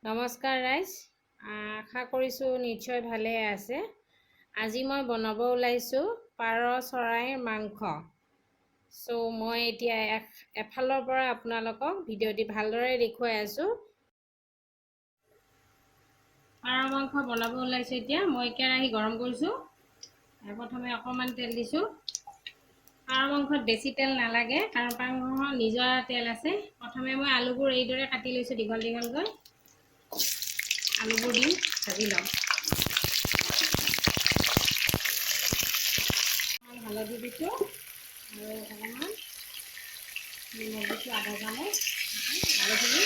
নমস্কাৰ ৰাইজ, আশা কৰিছোঁ নিশ্চয় ভালে আছে। আজি মই বনাব ওলাইছোঁ পাৰ চৰাইৰ মাংস। মই এতিয়া এফালৰ পৰা আপোনালোকক ভিডিঅ'টি ভালদৰে দেখুৱাই আছোঁ। পাৰ মাংস বনাব ওলাইছোঁ। এতিয়া মই কেৰাহী গৰম কৰিছোঁ। প্ৰথমে অকণমান তেল দিছোঁ। পাৰ মাংসত বেছি তেল নালাগে, কাৰণ পাৰ মাংসৰ নিজৰ তেল আছে। প্ৰথমে মই আলুবোৰ এইদৰে কাটি লৈছোঁ দীঘল দীঘলকৈ। আলুবোৰ দি ভাজি লওঁ। হালধি দিছোঁ আৰু অকণমান নিমখ দিছোঁ, আধা চামুচ। আলুখিনি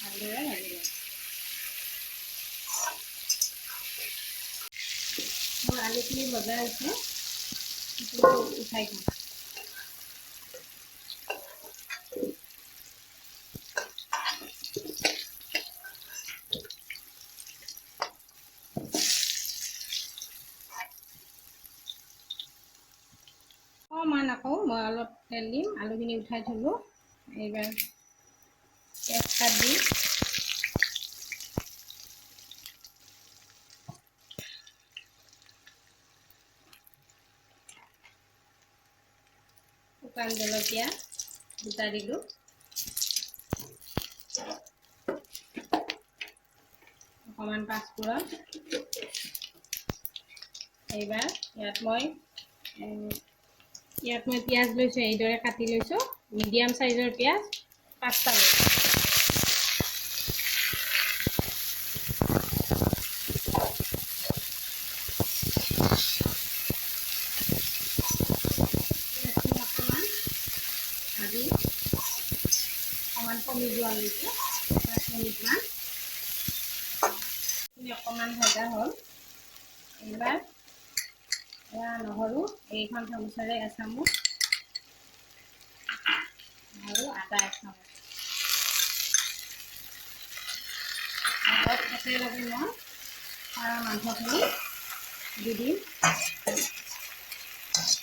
ভালদৰে ভাজি লওঁ। মোৰ আলুখিনি ভজা হৈছে, উঠাই থওঁ। অকণমান আকৌ মই অলপ তেল দিম। আলুখিনি উঠাই থলোঁ। এইবাৰ তেজপাত দি শুকান জলকীয়া দুটা দিলোঁ। অকণমান পাঁচফোৰণ। এইবাৰ ইয়াত মই পিঁয়াজ লৈছোঁ, এইদৰে কাটি লৈছোঁ। মিডিয়াম চাইজৰ পিঁয়াজ 5টা লৈছোঁ। পিঁয়াজখিনি অকণমান ভাজি অকণমান কমি যোৱালৈকে 5 মিনিটমান অকণমান ভজা হ'ল। এইবাৰ নহৰু এইখন চামুচেৰে এচামুচ আৰু আদা এচামুচ। একেলগে মই পাৰ মাংসখিনি দি দিম।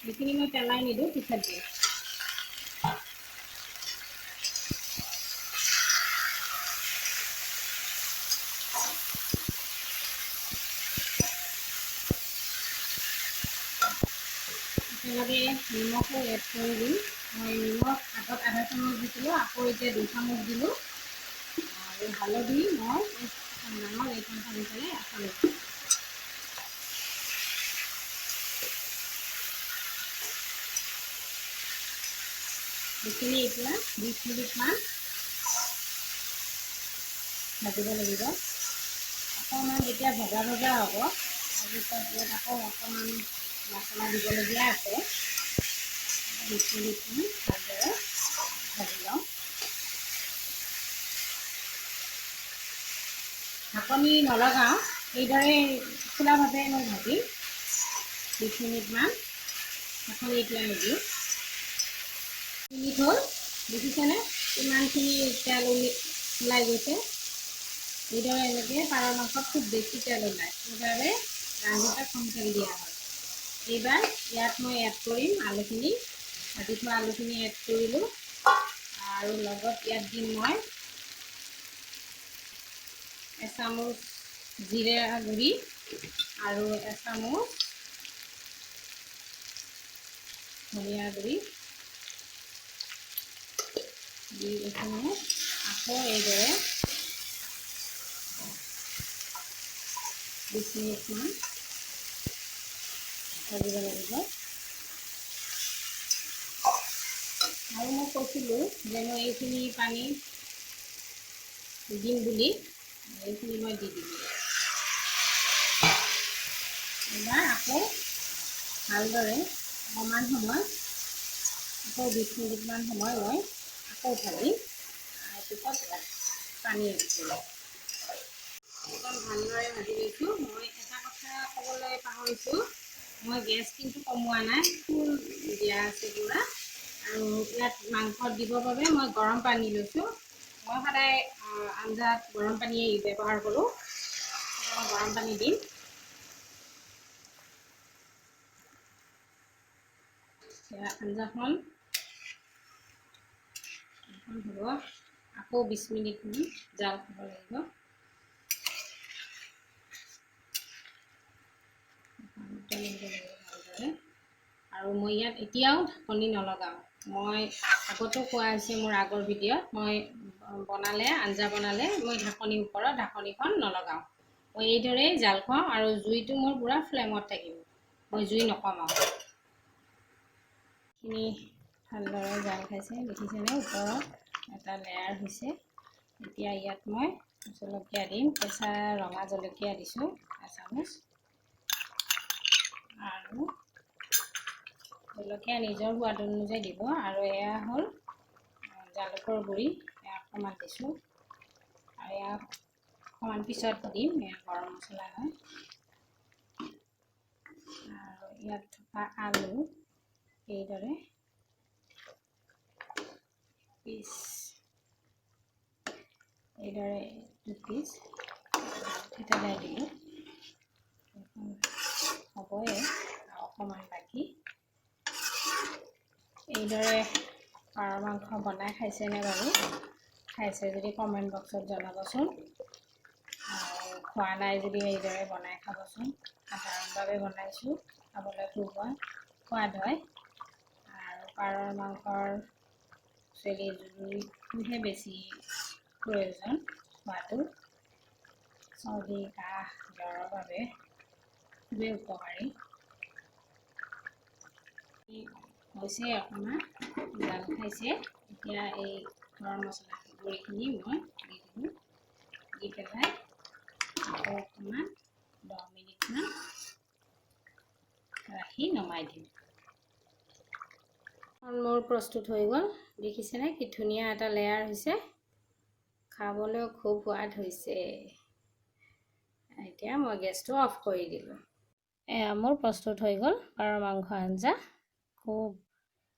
এইখিনি মই পেলাই নিদিওঁ, পিছত দিম। একেলগে নিমখো এড কৰি দিম। মই নিমখ আগত আধা চামুচ দিছিলোঁ, আকৌ এতিয়া 2 চামুচ দিলোঁ। আৰু হালধি মই ডাঙৰ এইখন চামুচেৰে এচামুচ। এইখিনি এতিয়া 20 মিনিটমান ভাজিব লাগিব। অকণমান যেতিয়া ভজা ভজা হ'ব, তাৰপিছত ইয়াত আকৌ অকণমান মছলা দিবলগীয়া আছে। 20 মিনিটমান ভালদৰে ভাজি লওঁ। ঢাকনি নলগাওঁ, এইদৰে খোলাভাৱে মই ভাজিম 20 মিনিটমান। ঢাকনি এতিয়া নিদিওঁ। মিনিট হ'ল, দেখিছেনে কিমানখিনি তেল ওলাই গৈছে। এইদৰে এনেকৈ পাৰ মাংসত খুব বেছি তেল ওলায়, সেইবাবে ৰান্ধোতে কম তেল দিয়া হয়। এইবাৰ ইয়াত মই এড কৰিম আলুখিনি। ভাজি থোৱা আলুখিনি এড কৰিলোঁ, আৰু লগত ইয়াত দিম মই এচামুচ জিৰা গুড়ি আৰু এচামুচ ধনিয়া গুড়ি দি এইখিনি আকৌ এইদৰে 20 মিনিটমান ভাজিব লাগিব। আৰু মই কৈছিলোঁ যে মই এইখিনি পানী দিম বুলি, এইখিনি মই দি দিলোঁ। এবাৰ আকৌ ভালদৰে অকণমান সময়, আকৌ 20 মিনিটমান সময় মই আকৌ ভাজি তাৰপিছত পানী এড কৰিলোঁ। একদম ভালদৰে ভাজি লৈছোঁ। মই এটা কথা ক'বলৈ পাহৰিছোঁ, মই গেছ কিন্তু কমোৱা নাই, ফুল দিয়া আছে পুৰা। আৰু ইয়াত মাংসত দিবৰ বাবে মই গৰম পানী লৈছোঁ। মই সদায় আঞ্জাত গৰম পানীয়ে ব্যৱহাৰ কৰোঁ। মই গৰম পানী দিম। আঞ্জাখন হ'ব আকৌ 20 মিনিটমান জাল খাব লাগিব। ভালদৰে আৰু মই ইয়াত এতিয়াও ঢাকনি নলগাওঁ। মই আগতো কোৱা হৈছে মোৰ আগৰ ভিডিঅ'ত, মই আঞ্জা বনালে মই ঢাকনিৰ ওপৰত ঢাকনিখন নলগাওঁ। মই এইদৰেই জাল খুৱাওঁ আৰু জুইটো মোৰ পূৰা ফ্লেমত থাকিব, মই জুই নকমাওঁ। এইখিনি ভালদৰে জাল খাইছে, দেখিছেনে ওপৰত এটা লেয়াৰ হৈছে। এতিয়া ইয়াত মই জলকীয়া দিম, কেঁচা ৰঙা জলকীয়া দিছোঁ এচামুচ, আৰু জলকীয়া নিজৰ সোৱাদ অনুযায়ী দিব। আৰু এয়া হ'ল জালুকৰ গুড়ি, এয়া অকণমান দিছোঁ, আৰু এয়া অকণমান পিছত দিম, এয়া গৰম মছলা হয়। আৰু ইয়াত থকা আলু এইদৰে পিচ, এইদৰে 2 পিচ থেতেলাই দিলোঁ। হ'বই আৰু অকণমান বাকী। এইদৰে পাৰ মাংস বনাই খাইছেনে বাৰু? খাইছে যদি কমেণ্ট বক্সত জনাবচোন, আৰু খোৱা নাই যদি এইদৰে বনাই খাবচোন। সাধাৰণভাৱে বনাইছোঁ, খাবলৈ খুব সোৱাদ হয়। আৰু পাৰৰ মাংসৰ জুইটোহে বেছি প্ৰয়োজন খোৱাটো। চৰ্দি কাহ জ্বৰৰ বাবে খুবেই উপকাৰী। হৈছে অকণমান জাল খাইছে, এতিয়া এই গৰম মছলা গুড়িখিনি মই দি দিলোঁ, দি পেলাই আকৌ অকণমান 10 মিনিটমান ৰাখি নমাই দিম। মোৰ প্ৰস্তুত হৈ গ'ল, দেখিছেনে কি ধুনীয়া এটা লেয়াৰ হৈছে, খাবলৈও খুব সোৱাদ হৈছে। এতিয়া মই গেছটো অফ কৰি দিলোঁ। এয়া মোৰ প্ৰস্তুত হৈ গ'ল পাৰ মাংস আঞ্জা,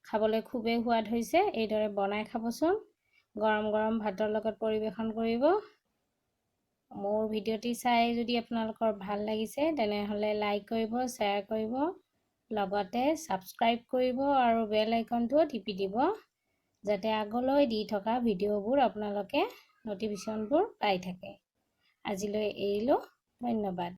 খাবলৈ খুবেই সোৱাদ হৈছে। এইদৰে বনাই খাবচোন, গৰম গৰম ভাতৰ লগত পৰিৱেশন কৰিব। মোৰ ভিডিঅ'টি চাই যদি আপোনালোকৰ ভাল লাগিছে তেনেহ'লে লাইক কৰিব, শ্বেয়াৰ কৰিব, লগতে ছাবস্ক্ৰাইব কৰিব আৰু বেল আইকনটো টিপি দিব, যাতে আগলৈ দি থকা ভিডিঅ'বোৰ আপোনালোকে ন'টিফিকেশ্যনবোৰ পাই থাকে। আজিলৈ এৰিলোঁ, ধন্যবাদ।